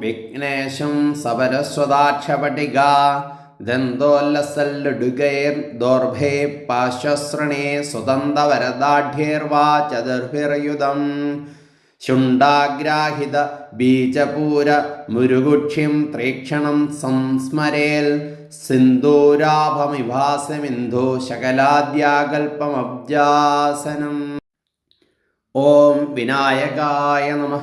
വിഘ്നേശം സപരസ്വതാക്ഷപട്ടിക ദന്തോല്ലസല്ലുടുകൈർദോർഭേ പാശ്വശ്രണേ സുതന്തവരദാഢ്യേർവാ ചതുർഭിർയുധം ശുണ്ഡാഗ്രാഹിത ബീജപൂര മുരുകുക്ഷിം ത്രീക്ഷണം സംസ്മരേൽ സിന്ദൂരാഭമിഭാസമിന്ധു ശകലാദ്യാകൽപമബ്ജാസനം. ഓം വിനായകായ നമഃ.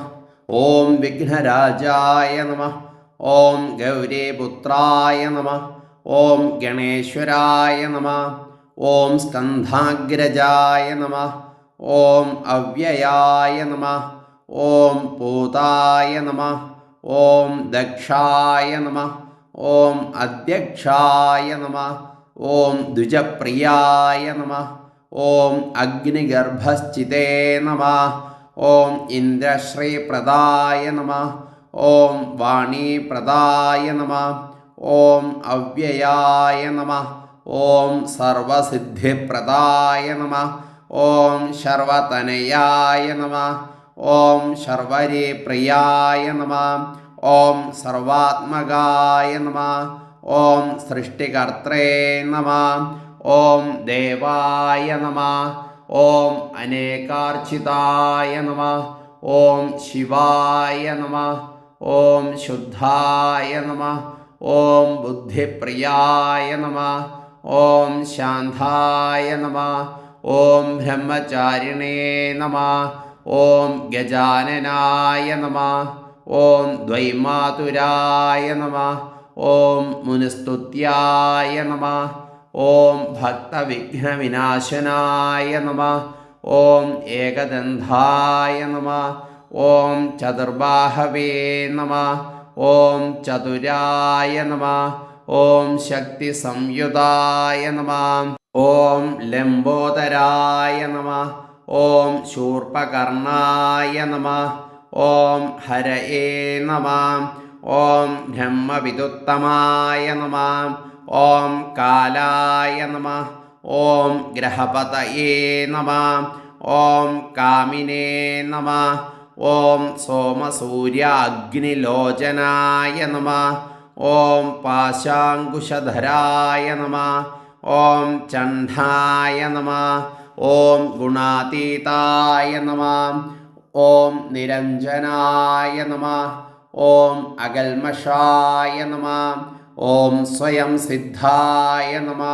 ഓം വിഘ്നരാജായ നമഃ. ഓം ഗൗരീപുത്രായ നമഃ. ഓം ഗണേശ്വരായ നമഃ. ഓം സ്കന്ധാഗ്രജായ നമഃ. ഓം അവ്യയായ നമഃ. ഓം പൂതായ നമഃ. ഓം ദക്ഷായ നമഃ. ഓം അധ്യക്ഷായ നമഃ. ഓം ദ്വിജപ്രിയായ നമഃ. ഓം അഗ്നിഗർഭസ്ഥിതേ നമഃ. ഓം ഇന്ദ്രശ്രീപ്രദായ നമഃ. ഓം വാണീപ്രദായ നമഃ. ഓം അവ്യയായ നമഃ. ഓം സർവസിദ്ധിപ്രദായ നമഃ. ഓം ശർവതനയായ നമഃ. ഓം ശർവരീപ്രിയായ നമഃ. ഓം സർവാത്മകായ നമഃ. ഓം സൃഷ്ടികർത്രേ നമഃ. ഓം ദേവായ നമഃ. ഓം അനേകാർച്ചിതായ നമഃ. ഓം ശിവായ നമഃ. ഓം ശുദ്ധായ നമഃ. ഓം ബുദ്ധിപ്രിയായ നമഃ. ഓം ശാന്തായ നമഃ. ഓം ബ്രഹ്മചാരിണേ നമഃ. ഓം ഗജാനനായ നമഃ. ഓം ദ്വൈമാതുരായ നമഃ. ഓം മുനിസ്തുത്യായ നമഃ. ഓം ഭക്തവിഘ്നവിനാശനായ നമഃ. ഓം ഏകദന്തായ നമഃ. ഓം ചതുർബാഹവേ നമഃ. ഓം ചതുരായ നമഃ. ഓം ശക്തിസംയുതായ നമഃ. ഓം ലംബോദരായ നമഃ. ഓം ശൂർപകർണായ നമഃ. ഓം ഹരയേ നമഃ. ഓം ബ്രഹ്മവിദുത്തമായ നമഃ. ഓം കാലായ നമഃ. ഓം ഗ്രഹപതയേ നമഃ. ഓം കാമിനേ നമഃ. ഓം സോമസൂര്യാഗ്നിലോചനായ നമഃ. ഓം പാശാങ്കുശധരായ നമഃ. ഓം ചണ്ഡായ നമഃ. ഓം ഗുണാതീതായ നമഃ. ഓം നിരഞ്ജനായ നമഃ. ഓം അകൽമഷായ നമഃ. ഓം സ്വയം സിദ്ധായ നമഃ.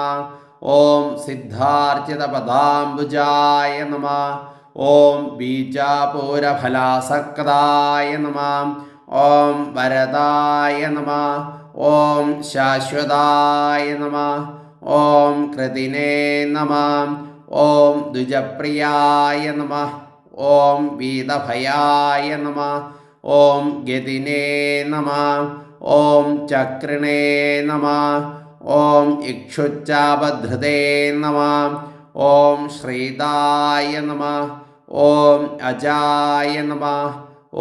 ഓം സിദ്ധാർച്ചിതപദാംബുജായ നമഃ. ഓം ബീജാപൂരഫലാസക്തായ നമഃ. ഓം വരദായ നമഃ. ഓം ശാശ്വതായ നമഃ. ഓം കൃതിനേ നമഃ. ഓം ദ്വിജപ്രിയായ നമഃ. ഓം വീതഭയായ നമഃ. ഓം ഗതിനേ നമഃ. ഓം ചക്രിണേ നമഃ. ഓം ഇക്ഷുച്ചാപധൃതേ നമഃ. ഓം ശ്രീതായ നമഃ. ഓം അജായ നമഃ.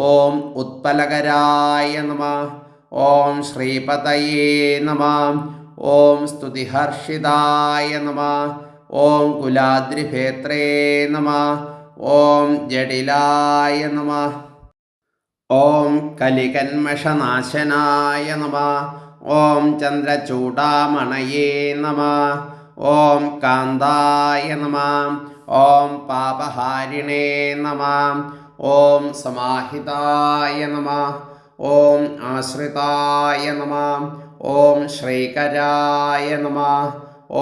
ഓം ഉത്പലകരായ നമഃ. ഓം ശ്രീപതയേ നമഃ. ഓം സ്തുതിഹർഷിതായ നമഃ. ഓം കുലാദ്രിഭേത്രേ നമഃ. ഓം ജഡിലായ നമഃ. ഓം കലികന്മഷനാശനായ നമഃ. ഓം ചന്ദ്രചൂഡാമണയേ നമഃ. ഓം കാന്തായ നമഃ. ഓം പാപഹാരിണേ നമഃ. ഓം സമാഹിതായ നമഃ. ഓം ആശ്രിതായ നമഃ. ഓം ശ്രീകരായ നമഃ.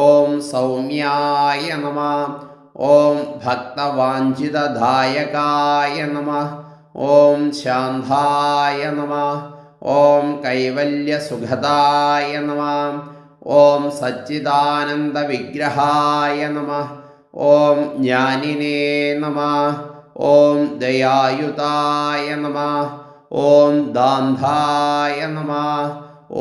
ഓം സൗമ്യായ നമഃ. ഓം ഭക്തവാഞ്ചിതദായകായ നമഃ. ഓം ശാന്തായ നമഃ. ഓം കൈവല്യസുഖദായ നമഃ. ഓം സച്ചിദാനന്ദവിഗ്രഹായ നമഃ. ഓം ജ്ഞാനിനേ നമഃ. ഓം ദയായുതായ നമഃ. ഓം ദാന്ധായ നമഃ.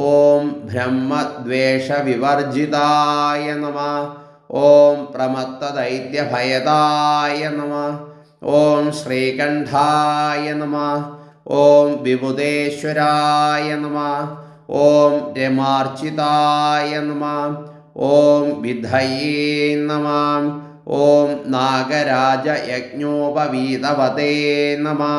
ഓം ബ്രഹ്മദ്വേഷവിവർജിതായ നമഃ. ഓം പ്രമത്തദൈത്യഭയദായ നമഃ. ഓം ശ്രീകണ്ഠായ നമഃ. ഓം വിബുധേശ്വരായ നമഃ. ഓം രമാർച്ചിതായ നമഃ. ഓം വിധയേ നമഃ. ഓം നാഗരാജയജ്ഞോപവീതവതേ നമഃ.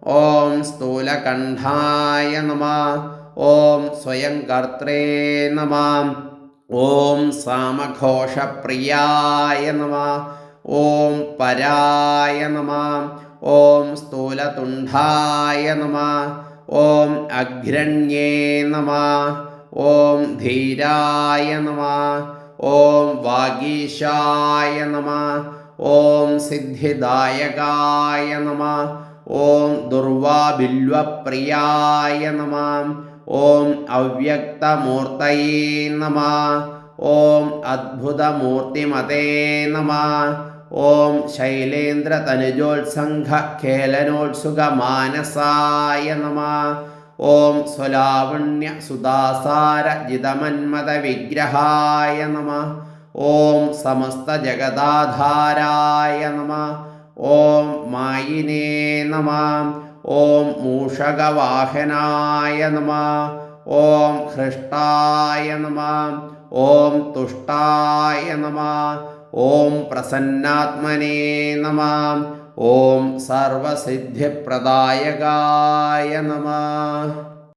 ഓം സ്ഥൂലകണ്ഠായ നമഃ. ഓം സ്വയംകർത്രേ നമഃ. ഓം സാമഘോഷപ്രിയായ നമഃ. ഓം പരായ നമഃ. ഓം സ്ഥൂലതുണ്ഡായ നമഃ. ഓം അഗ്രണ്യേ നമഃ. ഓം ധീരായ നമഃ. ഓം വാഗീശായ നമഃ. ഓം സിദ്ധിദായകായ നമഃ. ഓം ദുർവാബില്വപ്രിയായ നമഃ. ഓം അവ്യക്തമൂർത്തയേ നമഃ. ഓം അദ്ഭുതമൂർത്തിമതേ നമഃ. ഓം ശൈലേന്ദ്രതനുജോത്സംഘഖേലനോത്സുകമാനസായ നമഃ. ഓം സ്വലാവണ്യസുധാസാരജിതമന്മദവിഗ്രഹായ നമഃ. ഓം സമസ്തജഗദാധാരായ നമഃ. ഓം മായിനേ നമഃ. ഓം മൂഷകവാഹനായ നമഃ. ഓം ഹൃഷ്ടായ നമഃ. ഓം തുഷ്ടായ നമഃ. ഓം പ്രസന്നാത്മനേ നമഃ. ഓം സർവസിദ്ധിപ്രദായകായ നമഃ.